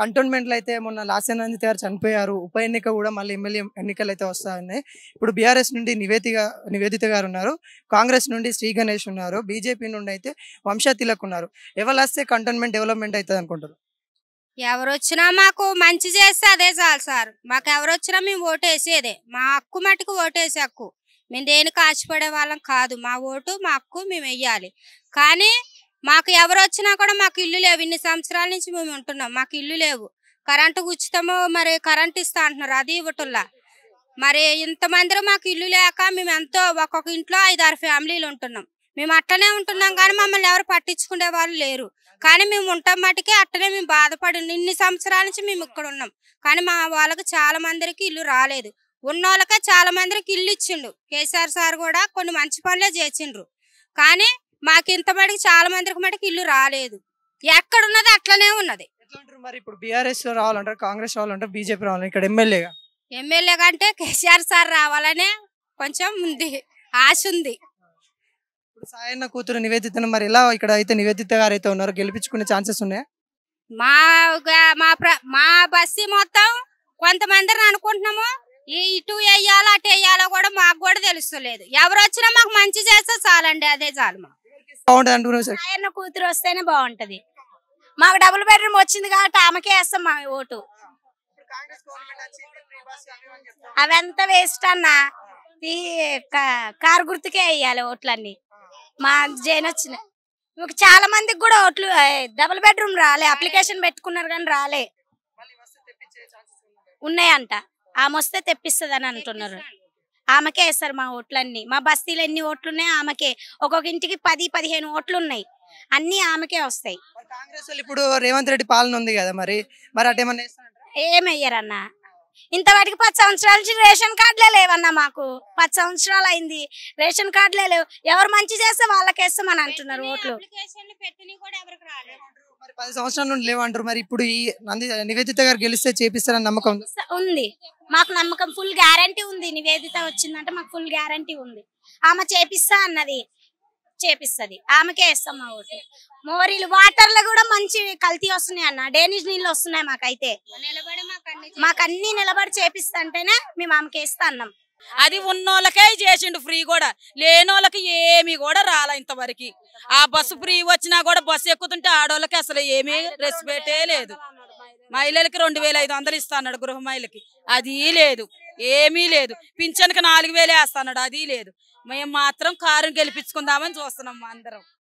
కంటోన్మెంట్లో అయితే మొన్న లాస్యానందిత గారు చనిపోయారు. ఉప ఎన్నిక కూడా మళ్ళీ ఎమ్మెల్యే ఎన్నికలు అయితే వస్తాయన్నాయి. ఇప్పుడు బీఆర్ఎస్ నుండి నివేదిత గారు ఉన్నారు. కాంగ్రెస్ నుండి శ్రీ గణేష్ ఉన్నారు. బీజేపీ నుండి అయితే వంశా తిలక్ ఉన్నారు. ఎవరు వస్తే కంటోన్మెంట్ డెవలప్మెంట్ అవుతుంది అనుకుంటారు? ఎవరొచ్చినా మాకు మంచి చేస్తే అదే చాలు సార్. మాకు ఎవరొచ్చినా మేము ఓటేసేదే. మా హక్కు మట్టుకు ఓటేసే హక్కు. మేము దేనికి ఆశపడే వాళ్ళం కాదు. మా ఓటు మా హక్కు మేము వెయ్యాలి. కానీ మాకు ఎవరొచ్చినా కూడా మాకు ఇల్లు లేవు. ఇన్ని సంవత్సరాల నుంచి మేము ఉంటున్నాం, మాకు ఇల్లు లేవు. కరెంటు ఉచితము మరి కరెంట్ ఇస్తా అంటున్నారు, అది ఇవ్వటంలా. మరి ఇంతమంది మాకు ఇల్లు లేక మేము ఎంతో ఒక్కొక్క ఇంట్లో 5-6 ఫ్యామిలీలు ఉంటున్నాం. మేము అట్టనే ఉంటున్నాం కానీ మమ్మల్ని ఎవరు పట్టించుకునే వాళ్ళు లేరు. కానీ మేము ఉంటాం మటుకే అట్టనే మేము బాధపడి ఇన్ని సంవత్సరాల నుంచి మేము ఇక్కడ ఉన్నాం. కానీ మా వాళ్ళకి చాలా మందికి ఇల్లు రాలేదు. ఉన్న వాళ్ళకే చాలా మందికి ఇల్లు ఇచ్చిండు కేసీఆర్ సార్. కూడా కొన్ని మంచి పనులే చేసిండ్రు. కానీ మాకు ఇంతమటికి చాలా మందికి మటుకు ఇల్లు రాలేదు. ఎక్కడున్నది అట్లనే ఉన్నది. మరి ఇప్పుడు బీఆర్ఎస్ రావాలంటారు, కాంగ్రెస్ రావాలంటారు, బీజేపీ రావాలంటారు? ఇక్కడ ఎమ్మెల్యే కంటే కేసీఆర్ సార్ రావాలనే కొంచెం ఉంది, ఆశ ఉంది. ఇప్పుడు సాయన్న కూతురు నివేదితను మరి ఎలా ఇక్కడ అయితే నివేదిత గారు అయితే ఉన్నారు, గెలిపించుకునే ఛాన్సెస్ ఉన్నాయా? మా బస్సు మొత్తం కొంతమందిని అనుకుంటున్నాము, ఇటు వేయాలో అటు వేయాలో కూడా మాకు కూడా తెలుస్తలేదు. ఎవరు వచ్చినా మాకు మంచి చేస్తే చాలండి, అదే చాలు. ఆయన కూతురు వస్తేనే బాగుంటది. మాకు డబుల్ బెడ్రూమ్ వచ్చింది కాబట్టి ఆమెకే వేస్తాం మా ఓటు. అవంతా వేస్ట్ అన్నా, ఈ కారు గుర్తుకే వేయాలి ఓట్లన్నీ. మా జైన్ వచ్చిన చాలా మందికి కూడా ఓట్లు డబుల్ బెడ్రూమ్ రాలే, అప్లికేషన్ పెట్టుకున్నారు కానీ రాలే. ఉన్నాయంట, ఆమె వస్తే తెప్పిస్తుంది అని అంటున్నారు. ఆమెకే వేస్తారు మా ఓట్లన్నీ. మా బస్తీలో ఎన్ని ఓట్లు ఉన్నాయి ఆమెకే. ఒక్కొక్క ఇంటికి 10-15 ఓట్లు ఉన్నాయి, అన్ని ఆమెకే వస్తాయి. ఇప్పుడు రేవంత్ రెడ్డి పాలన ఉంది కదా, మరి అటేమన్నా ఏమయ్యారన్నా? ఇంతవాటికి 10 సంవత్సరాల నుంచి రేషన్ కార్డులే లేవన్నా. మాకు 10 సంవత్సరాలు అయింది, రేషన్ కార్డులే లేవు. ఎవరు మంచి చేస్తే వాళ్ళకేస్తామని అంటున్నారు ఓట్లు. 10 సంవత్సరాల నుండి లేవంటారు. మరి ఇప్పుడు ఈ నివేదిత గారు గెలిస్తే చేపిస్తారని నమ్మకం ఉంది. మాకు నమ్మకం, ఫుల్ గ్యారంటీ ఉంది. నివేదిత వచ్చిందంటే మాకు ఫుల్ గ్యారంటీ ఉంది. ఆమె చేపిస్తా అన్నది, చేపిస్తుంది. ఆమెకే వేస్తాం మా ఓటు. మోరీలు వాటర్ లో కూడా మంచి కల్తీ వస్తున్నాయి అన్న, డ్రైనేజ్ నీళ్ళు వస్తున్నాయి. మాకైతే మాకన్నీ నిలబడి చేపిస్తా అంటేనే మేము ఆమెకి వేస్తా అన్నాం. అది ఉన్నోళ్ళకే చేసిండు ఫ్రీ, కూడా లేనోళ్ళకి ఏమి కూడా రాలే ఇంతవరకు. ఆ బస్సు ఫ్రీ వచ్చినా కూడా బస్సు ఎక్కుతుంటే ఆడోళ్ళకి అసలు ఏమీ రెస్పెక్టే లేదు. మహిళలకి 2500 ఇస్తా అన్నాడు, గృహ మహిళకి అది లేదు, ఏమీ లేదు. పింఛన్కి 4000 వేస్తాడు, అది లేదు. మేము మాత్రం కారుని గెలిపించుకుందామని చూస్తున్నాం అందరం.